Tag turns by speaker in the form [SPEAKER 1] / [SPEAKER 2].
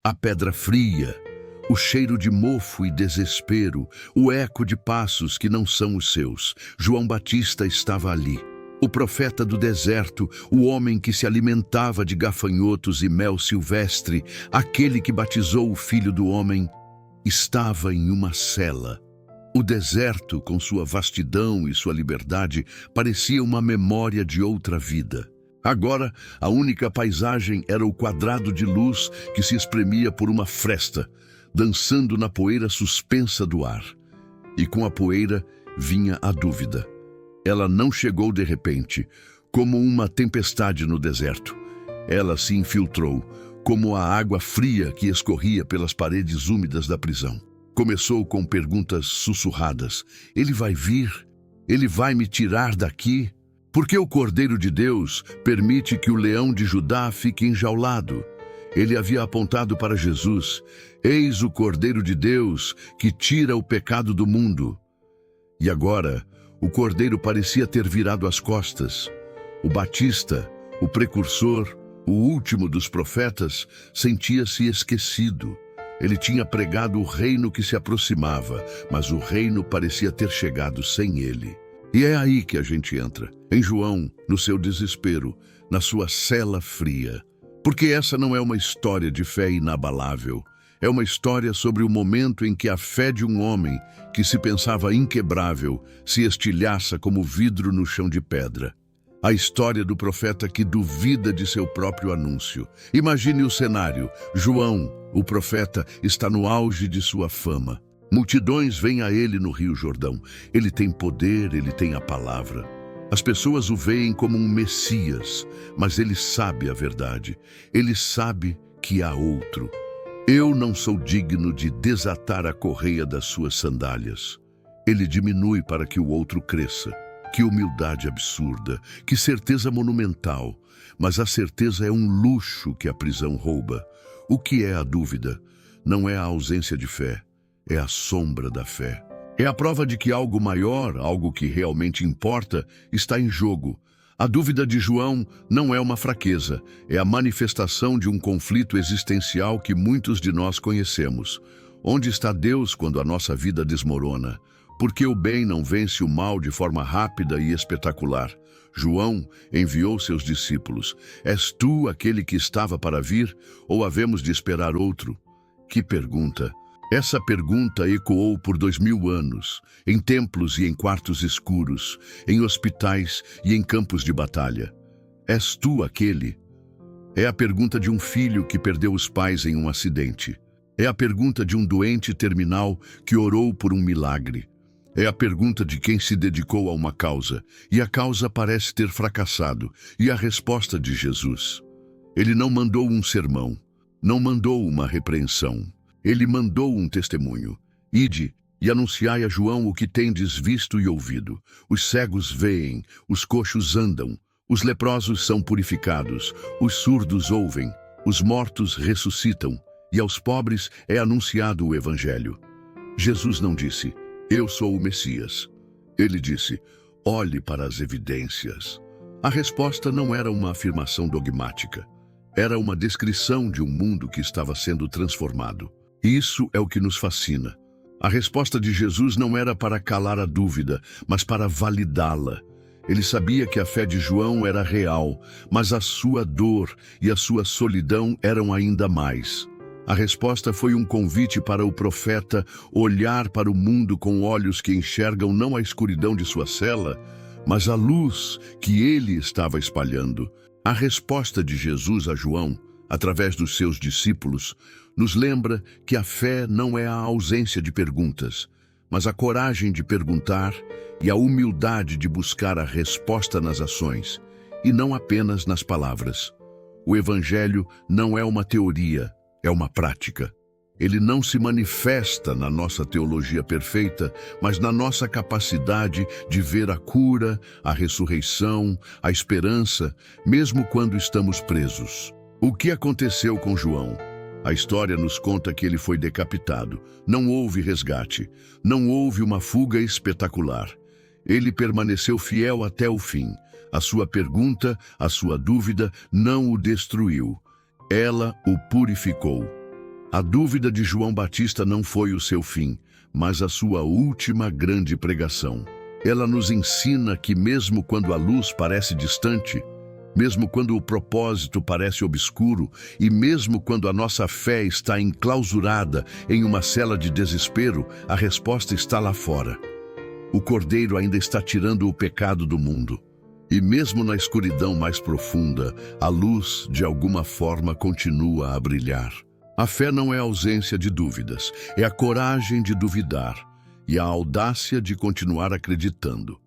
[SPEAKER 1] A pedra fria, o cheiro de mofo e desespero, o eco de passos que não são os seus. João Batista estava ali. O profeta do deserto, o homem que se alimentava de gafanhotos e mel silvestre, aquele que batizou o Filho do Homem, estava em uma cela. O deserto, com sua vastidão e sua liberdade, parecia uma memória de outra vida. Agora, a única paisagem era o quadrado de luz que se espremia por uma fresta, dançando na poeira suspensa do ar. E com a poeira vinha a dúvida. Ela não chegou de repente, como uma tempestade no deserto. Ela se infiltrou, como a água fria que escorria pelas paredes úmidas da prisão. Começou com perguntas sussurradas. Ele vai vir? Ele vai me tirar daqui? Por que o Cordeiro de Deus permite que o leão de Judá fique enjaulado? Ele havia apontado para Jesus. Eis o Cordeiro de Deus que tira o pecado do mundo. E agora, o Cordeiro parecia ter virado as costas. O Batista, o precursor, o último dos profetas, sentia-se esquecido. Ele tinha pregado o reino que se aproximava, mas o reino parecia ter chegado sem ele. E é aí que a gente entra, em João, no seu desespero, na sua cela fria. Porque essa não é uma história de fé inabalável. É uma história sobre o momento em que a fé de um homem, que se pensava inquebrável, se estilhaça como vidro no chão de pedra. A história do profeta que duvida de seu próprio anúncio. Imagine o cenário. João, o profeta, está no auge de sua fama. Multidões vêm a ele no Rio Jordão. Ele tem poder, ele tem a palavra. As pessoas o veem como um Messias, mas ele sabe a verdade. Ele sabe que há outro. Eu não sou digno de desatar a correia das suas sandálias. Ele diminui para que o outro cresça. Que humildade absurda, que certeza monumental. Mas a certeza é um luxo que a prisão rouba. O que é a dúvida? Não é a ausência de fé, é a sombra da fé. É a prova de que algo maior, algo que realmente importa, está em jogo. A dúvida de João não é uma fraqueza, é a manifestação de um conflito existencial que muitos de nós conhecemos. Onde está Deus quando a nossa vida desmorona? Por que o bem não vence o mal de forma rápida e espetacular? João enviou seus discípulos. És tu aquele que estava para vir, ou havemos de esperar outro? Que pergunta! Essa pergunta ecoou por 2000 anos, em templos e em quartos escuros, em hospitais e em campos de batalha. És tu aquele? É a pergunta de um filho que perdeu os pais em um acidente. É a pergunta de um doente terminal que orou por um milagre. É a pergunta de quem se dedicou a uma causa, e a causa parece ter fracassado, e a resposta de Jesus. Ele não mandou um sermão, não mandou uma repreensão. Ele mandou um testemunho. Ide e anunciai a João o que tendes visto e ouvido. Os cegos veem, os coxos andam, os leprosos são purificados, os surdos ouvem, os mortos ressuscitam, e aos pobres é anunciado o Evangelho. Jesus não disse, eu sou o Messias. Ele disse, olhe para as evidências. A resposta não era uma afirmação dogmática. Era uma descrição de um mundo que estava sendo transformado. Isso é o que nos fascina. A resposta de Jesus não era para calar a dúvida, mas para validá-la. Ele sabia que a fé de João era real, mas a sua dor e a sua solidão eram ainda mais. A resposta foi um convite para o profeta olhar para o mundo com olhos que enxergam não a escuridão de sua cela, mas a luz que ele estava espalhando. A resposta de Jesus a João, através dos seus discípulos, nos lembra que a fé não é a ausência de perguntas, mas a coragem de perguntar e a humildade de buscar a resposta nas ações, e não apenas nas palavras. O Evangelho não é uma teoria, é uma prática. Ele não se manifesta na nossa teologia perfeita, mas na nossa capacidade de ver a cura, a ressurreição, a esperança, mesmo quando estamos presos. O que aconteceu com João? A história nos conta que ele foi decapitado. Não houve resgate. Não houve uma fuga espetacular. Ele permaneceu fiel até o fim. A sua pergunta, a sua dúvida, não o destruiu. Ela o purificou. A dúvida de João Batista não foi o seu fim, mas a sua última grande pregação. Ela nos ensina que mesmo quando a luz parece distante, mesmo quando o propósito parece obscuro e mesmo quando a nossa fé está enclausurada em uma cela de desespero, a resposta está lá fora. O Cordeiro ainda está tirando o pecado do mundo. E mesmo na escuridão mais profunda, a luz, de alguma forma, continua a brilhar. A fé não é a ausência de dúvidas, é a coragem de duvidar e a audácia de continuar acreditando.